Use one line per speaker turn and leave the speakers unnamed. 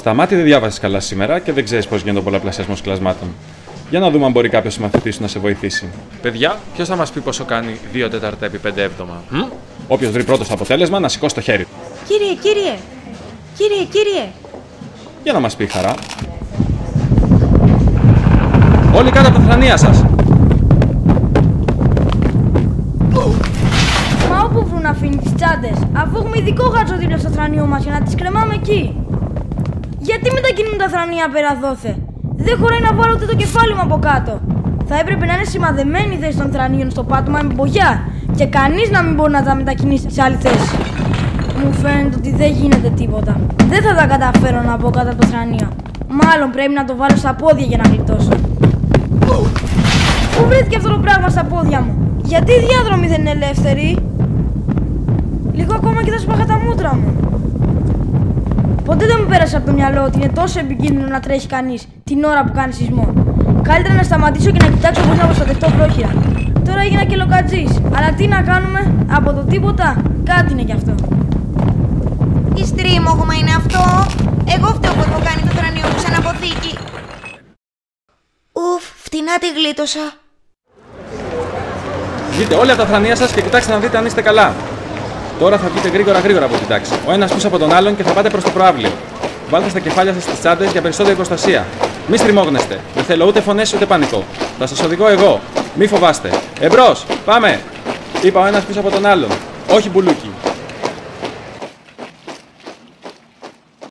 Στα μάτια δεν διάβασες καλά σήμερα και δεν ξέρεις πώς γίνεται ο πολλαπλασιασμός κλασμάτων. Για να δούμε αν μπορεί κάποιος συμμαθητής σου να σε βοηθήσει.
Παιδιά, ποιος θα μας πει πόσο κάνει 2 τέταρτα επί 5 έβδομα?
Όποιος βρει πρώτος το αποτέλεσμα να σηκώσει το χέρι του.
Κύριε.
Για να μας πει η Χαρά. Όλοι κάτω από τα θρανία σας.
Μα όπου βρουν αφήνει τις τσάντες, αφού έχουμε ειδικό γάτσο δίπλα στο θρανίο μας για να τις κρεμάμε εκεί. Γιατί μετακινούν τα θρανία πέρα δόθε? Δεν χωράει να βάλω ούτε το κεφάλι μου από κάτω. Θα έπρεπε να είναι σημαδεμένη η θέση των θρανίων στο πάτωμα με μπογιά και κανείς να μην μπορεί να τα μετακινήσει σε άλλη θέση. Μου φαίνεται ότι δεν γίνεται τίποτα. Δεν θα τα καταφέρω να μπω κάτω από το θρανίο. Μάλλον πρέπει να το βάλω στα πόδια για να γλιτώσω. Πού βρέθηκε αυτό το πράγμα στα πόδια μου? Γιατί οι διάδρομοι δεν είναι ελεύθεροι? Λίγο ακόμα και θα σπάχα τα μούτρα μου. Ποτέ δεν μου πέρασε από το μυαλό ότι είναι τόσο επικίνδυνο να τρέχει κανείς την ώρα που κάνει σεισμό. Καλύτερα να σταματήσω και να κοιτάξω πώς να προστατευτώ πρόχειρα. Τώρα έγινα και λοκατζής. Αλλά τι να κάνουμε, από το τίποτα, κάτι είναι κι αυτό.
Η στρίμωγμα είναι αυτό. Εγώ φταίω που έχω κάνει το θρανίο μου σαν αποθήκη. Ουφ, φτηνά τη γλίτωσα.
Βγείτε όλοι από τα θρανία σας και κοιτάξτε να δείτε αν είστε καλά. Τώρα θα βγείτε γρήγορα από την τάξη. Ο ένας πίσω από τον άλλον και θα πάτε προς το προαύλιο. Βάλτε στα κεφάλια σας τις τσάντες για περισσότερη προστασία. Μη στριμώγνεστε. Δεν θέλω ούτε φωνές ούτε πανικό. Θα σας οδηγώ εγώ. Μη φοβάστε. Εμπρός! Πάμε! Είπα ο ένας πίσω από τον άλλον. Όχι μπουλούκι.